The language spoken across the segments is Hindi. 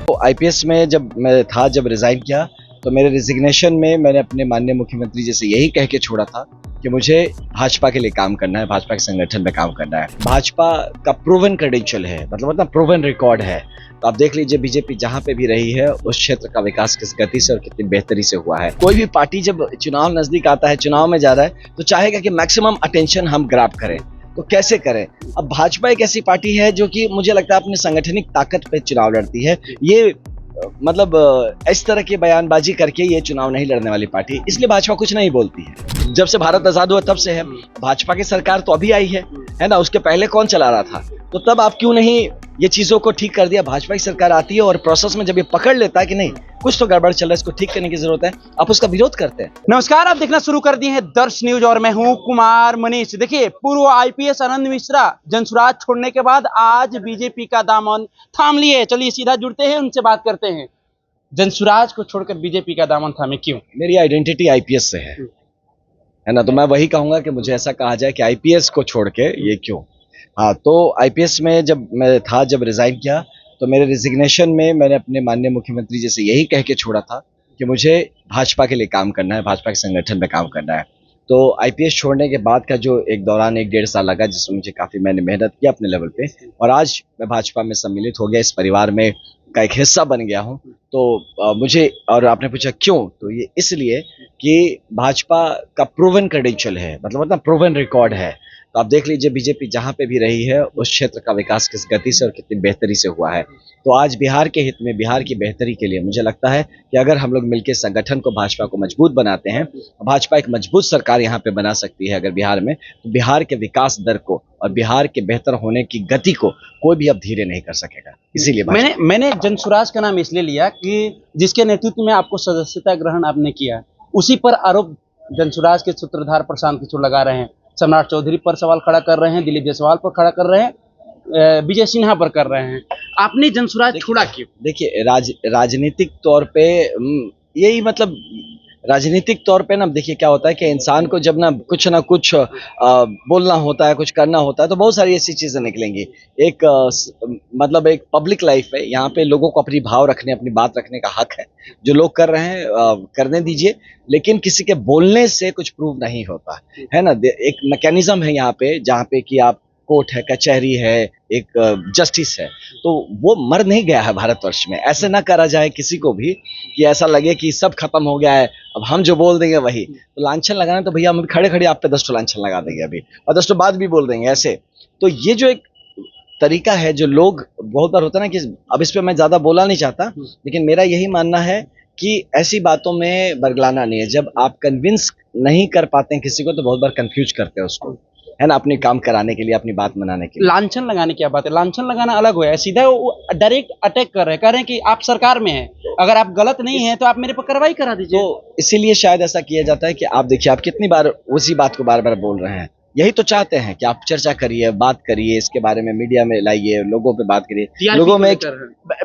तो आईपीएस में जब रिजाइन किया तो मेरे रिजिग्नेशन में मैंने अपने माननीय मुख्यमंत्री जी से यही कह के छोड़ा था कि मुझे भाजपा के लिए काम करना है, भाजपा के संगठन में काम करना है। भाजपा का प्रूवन क्रेडेंशियल है, मतलब प्रूवन रिकॉर्ड है। तो आप देख लीजिए बीजेपी जहां पे भी रही है उस क्षेत्र का विकास किस गति से और कितनी बेहतरी से हुआ है। कोई भी पार्टी जब चुनाव नजदीक आता है, चुनाव में जा रहा है, तो चाहेगा कि मैक्सिमम अटेंशन हम ग्रैब करें। तो कैसे करें? अब भाजपा एक ऐसी पार्टी है जो कि मुझे लगता है अपनी संगठनिक ताकत पे चुनाव लड़ती है। ये इस तरह की बयानबाजी करके ये चुनाव नहीं लड़ने वाली पार्टी, इसलिए भाजपा कुछ नहीं बोलती है। जब से भारत आजाद हुआ तब से है। भाजपा की सरकार तो अभी आई है ना? उसके पहले कौन चला रहा था? तो तब आप क्यों नहीं ये चीजों को ठीक कर दिया? भाजपा की सरकार आती है और प्रोसेस में जब ये पकड़ लेता है कि नहीं कुछ तो गड़बड़ चल रहा है, इसको ठीक करने की जरूरत है, आप उसका विरोध करते हैं। नमस्कार, आप देखना शुरू कर दिए हैं दर्श न्यूज और मैं हूं कुमार मनीष। देखिए, पूर्व आईपीएस आनंद मिश्रा जनसुराज छोड़ने के बाद आज बीजेपी का दामन थाम लिए। चलिए सीधा जुड़ते हैं, उनसे बात करते हैं। जनसुराज को छोड़कर बीजेपी का दामन थामे क्यों? मेरी आइडेंटिटी आईपीएस से है ना? तो मैं वही कहूंगा कि मुझे ऐसा कहा जाए कि आईपीएस को छोड़ के ये क्यों। हाँ, तो आईपीएस में जब रिजाइन किया तो मेरे रिजिग्नेशन में मैंने अपने माननीय मुख्यमंत्री जी से यही कह के छोड़ा था कि मुझे भाजपा के लिए काम करना है, भाजपा के संगठन में काम करना है। तो आईपीएस छोड़ने के बाद का जो एक दौरान 1-1.5 साल लगा, जिसमें मुझे काफ़ी मैंने मेहनत किया अपने लेवल पे, और आज मैं भाजपा में सम्मिलित हो गया, इस परिवार में का एक हिस्सा बन गया हूँ। तो मुझे, और आपने पूछा क्यों, तो ये इसलिए कि भाजपा का प्रूवन क्रेडेंशियल है, मतलब प्रूवन रिकॉर्ड है। तो आप देख लीजिए बीजेपी जहां पे भी रही है उस क्षेत्र का विकास किस गति से और कितनी बेहतरी से हुआ है। तो आज बिहार के हित में, बिहार की बेहतरी के लिए मुझे लगता है कि अगर हम लोग मिलकर संगठन को, भाजपा को मजबूत बनाते हैं, भाजपा एक मजबूत सरकार यहाँ पे बना सकती है अगर बिहार में, तो बिहार के विकास दर को और बिहार के बेहतर होने की गति को कोई भी अब धीरे नहीं कर सकेगा। इसीलिए मैंने जनसुराज का नाम इसलिए लिया कि जिसके नेतृत्व में आपको सदस्यता ग्रहण आपने किया, उसी पर आरोप जनसुराज के सूत्रधार प्रशांत किशोर लगा रहे हैं। सम्राट चौधरी पर सवाल खड़ा कर रहे हैं, दिलीप जायसवाल पर खड़ा कर रहे हैं, विजय सिन्हा पर कर रहे हैं। आपने जनसुराज छोड़ा क्यों? देखिए, राजनीतिक तौर पे यही, मतलब राजनीतिक तौर पे ना, देखिए क्या होता है कि इंसान को जब ना कुछ बोलना होता है, कुछ करना होता है, तो बहुत सारी ऐसी चीजें निकलेंगी। एक पब्लिक लाइफ है, यहाँ पे लोगों को अपनी भाव रखने, अपनी बात रखने का हक है। जो लोग कर रहे हैं करने दीजिए, लेकिन किसी के बोलने से कुछ प्रूव नहीं होता है ना? एक मैकेनिज्म है यहाँ पे, जहाँ पे कि आप कोर्ट है, कचहरी है, एक जस्टिस है, तो वो मर नहीं गया है भारतवर्ष में। ऐसे ना करा जाए किसी को भी कि ऐसा लगे कि सब खत्म हो गया है, अब हम जो बोल देंगे वही। तो लांछन लगाना, तो भैया हम खड़े खड़े आप पे 10 लांछन लगा देंगे अभी, और 10 बाद भी बोल देंगे ऐसे। तो ये जो एक तरीका है, जो लोग बहुत बार होता है ना कि, अब इस पे मैं ज्यादा बोला नहीं चाहता, लेकिन मेरा यही मानना है कि ऐसी बातों में बरगलाना नहीं है। जब आप कन्विंस नहीं कर पाते हैं किसी को, तो बहुत बार कंफ्यूज करते हैं उसको, है ना, अपने काम कराने के लिए, अपनी बात मनाने के लिए। लांछन लगाने की बात है, लांछन लगाना अलग हो है, सीधा डायरेक्ट अटैक कर रहे हैं, कह रहे हैं कि आप सरकार में हैं, अगर आप गलत नहीं हैं तो आप मेरे पर कार्रवाई करा दीजिए। तो इसीलिए शायद ऐसा किया जाता है कि आप देखिए, आप कितनी बार उसी बात को बार बार बोल रहे हैं। यही तो चाहते हैं कि आप चर्चा करिए, बात करिए, इसके बारे में मीडिया में लाइए, लोगों पे बात करिए, लोगों में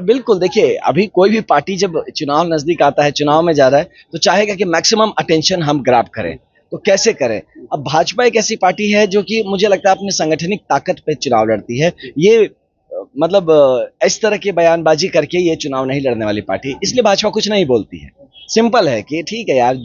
बिल्कुल। देखिए, अभी कोई भी पार्टी जब चुनाव नजदीक आता है, चुनाव में जा रहा है, तो चाहेगा कि मैक्सिमम अटेंशन हम ग्रैब करें। तो कैसे करें? अब भाजपा एक ऐसी पार्टी है जो कि मुझे लगता है अपनी संगठनिक ताकत पे चुनाव लड़ती है। ये इस तरह की बयानबाजी करके ये चुनाव नहीं लड़ने वाली पार्टी, इसलिए भाजपा कुछ नहीं बोलती है। सिंपल है कि ठीक है यार,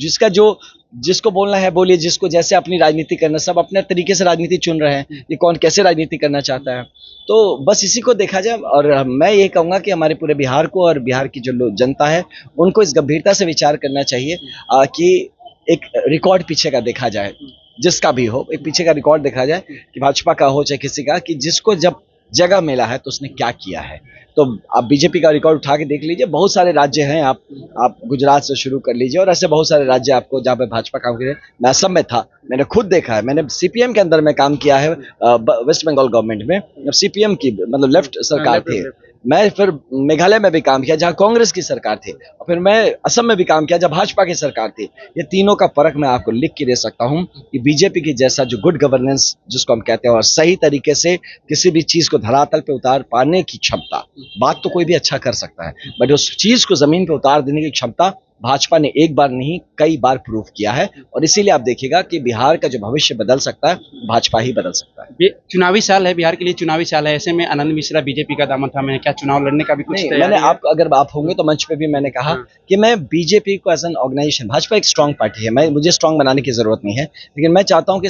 जिसको बोलना है बोलिए, जिसको जैसे अपनी राजनीति करना, सब अपने तरीके से राजनीति चुन रहे हैं, ये कौन कैसे राजनीति करना चाहता है। तो बस इसी को देखा जाए, और मैं ये कहूँगा कि हमारे पूरे बिहार को और बिहार की जो जनता है उनको इस गंभीरता से विचार करना चाहिए कि एक रिकॉर्ड पीछे का देखा जाए, जिसका भी हो, एक पीछे का रिकॉर्ड देखा जाए कि भाजपा का हो चाहे किसी का, कि जिसको जब जगह मिला है तो उसने क्या किया है। तो आप बीजेपी का रिकॉर्ड उठा के देख लीजिए, बहुत सारे राज्य हैं, आप गुजरात से शुरू कर लीजिए, और ऐसे बहुत सारे राज्य आपको जहाँ पे भाजपा काम करे। मैं असम में था, मैंने खुद देखा है, मैंने सीपीएम के अंदर में काम किया है, वेस्ट बंगाल गवर्नमेंट में, सीपीएम की लेफ्ट सरकार थी। मैं फिर मेघालय में भी काम किया जहाँ कांग्रेस की सरकार थी, और फिर मैं असम में भी काम किया जहाँ भाजपा की सरकार थी। ये तीनों का फर्क मैं आपको लिख के दे सकता हूँ कि बीजेपी की जैसा जो गुड गवर्नेंस जिसको हम कहते हैं, और सही तरीके से किसी भी चीज को धरातल पे उतार पाने की क्षमता, बात तो कोई भी अच्छा कर सकता है, बट उस चीज को जमीन पे उतार देने की क्षमता भाजपा ने एक बार नहीं कई बार प्रूव किया है, और इसीलिए आप देखिएगा कि बिहार का जो भविष्य बदल सकता है भाजपा ही बदल सकता है। चुनावी साल है, बिहार के लिए चुनावी साल है, ऐसे में आनंद मिश्रा बीजेपी का दामन थामे हैं, क्या चुनाव लड़ने का भी कुछ नहीं, तैयारी मैंने है? आप अगर आप होंगे तो मंच पे भी मैंने कहा कि मैं बीजेपी को एज एन ऑर्गेनाइजेशन, भाजपा एक स्ट्रांग पार्टी है, मुझे स्ट्रांग बनाने की जरूरत नहीं है, लेकिन मैं चाहता हूं कि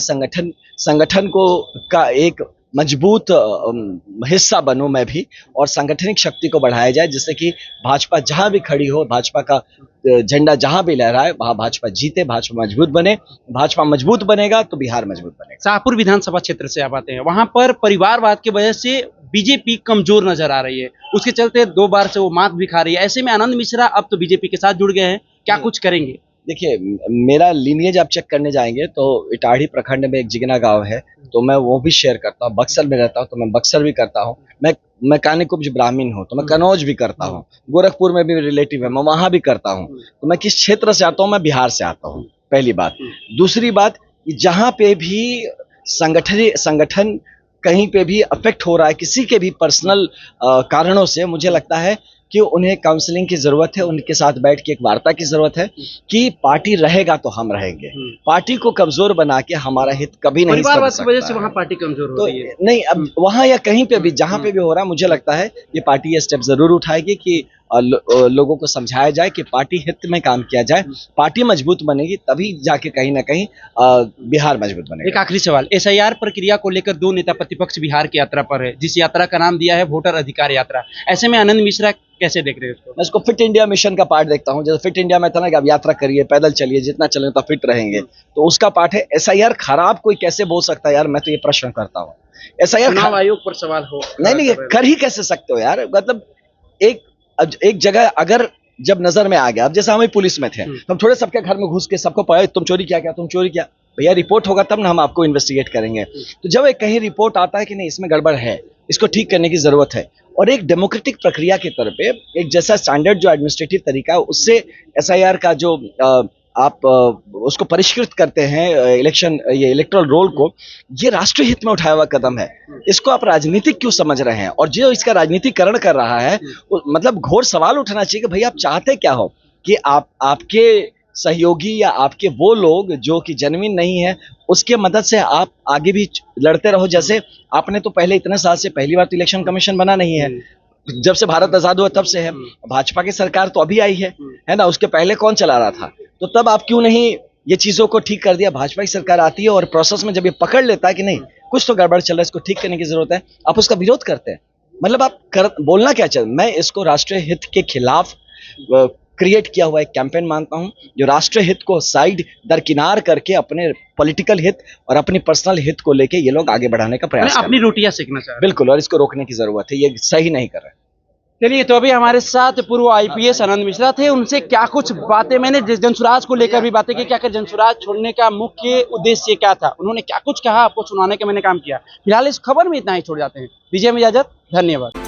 संगठन को का एक मजबूत हिस्सा बनूं मैं भी, और सांगठनिक शक्ति को बढ़ाया जाए, जिससे कि भाजपा जहां भी खड़ी हो, भाजपा का झंडा जहां भी लहराए, वहां भाजपा जीते, भाजपा मजबूत बने। भाजपा मजबूत बनेगा तो बिहार मजबूत बनेगा। शाहपुर विधानसभा क्षेत्र से आप आते हैं, वहां पर परिवारवाद की वजह से बीजेपी कमजोर नजर आ रही है, उसके चलते 2 बार से वो मात भी खा रही है। ऐसे में आनंद मिश्रा अब तो बीजेपी के साथ जुड़ गए हैं, क्या कुछ करेंगे? देखिए, मेरा लीनिएज आप चेक करने जाएंगे तो इटाढ़ी प्रखंड में एक जिगना गांव है, तो मैं वो भी शेयर करता हूँ। बक्सर में रहता हूँ तो मैं बक्सर भी करता हूँ। मैं कानीकुब्ज ब्राह्मण हूँ तो मैं कनौज भी करता हूँ। गोरखपुर में भी रिलेटिव है, मैं वहां भी करता हूँ। तो मैं किस क्षेत्र से आता हूँ? मैं बिहार से आता हूँ, पहली बात। दूसरी बात, जहां पे भी संगठन कहीं पे भी अफेक्ट हो रहा है किसी के भी पर्सनल कारणों से, मुझे लगता है कि उन्हें काउंसलिंग की जरूरत है, उनके साथ बैठ के एक वार्ता की जरूरत है कि पार्टी रहेगा तो हम रहेंगे। पार्टी को कमजोर बना के हमारा हित कभी नहीं परिवारवाद संभल की वजह सकता से है। वहां पार्टी कमजोर हो तो रही है। नहीं, अब वहां या कहीं पे भी जहां पे भी हो रहा है, मुझे लगता है ये पार्टी ये स्टेप जरूर उठाएगी कि लोगों को समझाया जाए कि पार्टी हित में काम किया जाए। पार्टी मजबूत बनेगी तभी जाके कहीं ना कहीं बिहार मजबूत एक बनेगा। आखिरी सवाल, एसआईआर प्रक्रिया को लेकर 2 नेता प्रतिपक्ष बिहार की यात्रा पर है, जिस यात्रा का नाम दिया है वोटर अधिकार यात्रा। ऐसे में आनंद मिश्रा कैसे देख रहे हैं उसको? मैं इसको फिट इंडिया मिशन का पार्ट देखता हूँ। जैसे फिट इंडिया में था ना कि आप यात्रा करिए, पैदल चलिए, जितना चलें उतना फिट रहेंगे, तो उसका पार्ट है। एसआईआर खराब कोई कैसे बोल सकता है यार? मैं तो ये प्रश्न करता हूँ। एसआईआर चुनाव आयोग पर सवाल हो नहीं, कर ही कैसे सकते हो यार? मतलब एक जगह अगर जब नजर में आ गया, अब जैसे हम पुलिस में थे, तो हम थोड़े सबके घर में घुस के सबको पढ़ा, तुम चोरी किया, तुम चोरी किया। भैया रिपोर्ट होगा तब ना हम आपको इन्वेस्टिगेट करेंगे। तो जब एक कहीं रिपोर्ट आता है कि नहीं इसमें गड़बड़ है, इसको ठीक करने की जरूरत है, और एक डेमोक्रेटिक प्रक्रिया के तौर पे एक जैसा स्टैंडर्ड जो एडमिनिस्ट्रेटिव तरीका है, उससे एसआईआर का जो आप उसको परिष्कृत करते हैं, ये इलेक्टोरल रोल को, ये राष्ट्रीय हित में उठाया हुआ कदम है। इसको आप राजनीतिक क्यों समझ रहे हैं? और जो इसका राजनीतिकरण कर रहा है, मतलब घोर सवाल उठना चाहिए कि भैया आप चाहते क्या हो? कि आपके सहयोगी या आपके वो लोग जो कि जेन्युइन नहीं है, उसके मदद से आप आगे भी लड़ते रहो। जैसे आपने तो पहले इतने साल से पहली बार तो इलेक्शन कमीशन बना नहीं है, जब से भारत आजाद हुआ तब से है। भाजपा की सरकार तो अभी आई है ना? उसके पहले कौन चला रहा था? तो तब आप क्यों नहीं ये चीजों को ठीक कर दिया? भाजपा की सरकार आती है और प्रोसेस में जब ये पकड़ लेता है कि नहीं कुछ तो गड़बड़ चल रहा है, इसको ठीक करने की जरूरत है, आप उसका विरोध करते हैं। मतलब आप बोलना क्या चाहते? मैं इसको राष्ट्रीय हित के खिलाफ क्रिएट किया हुआ एक कैंपेन मानता हूं, जो राष्ट्रीय हित को साइड दरकिनार करके अपने पॉलिटिकल हित और अपनी पर्सनल हित को लेके ये लोग आगे बढ़ाने का प्रयास कर रहे हैं। अपनी रोटियां सेकना चाह रहे हैं। बिल्कुल, और इसको रोकने की जरूरत है, ये सही नहीं कर रहे। चलिए, तो अभी हमारे साथ पूर्व आईपीएस आनंद मिश्रा थे, उनसे क्या कुछ बातें मैंने जनसुराज को लेकर भी बातें की, क्या कर जनसुराज छोड़ने का मुख्य उद्देश्य क्या था, उन्होंने क्या कुछ कहा, आपको सुनाने का मैंने काम किया। फिलहाल इस खबर में इतना ही, छोड़ जाते हैं। दीजिए इजाजत, धन्यवाद।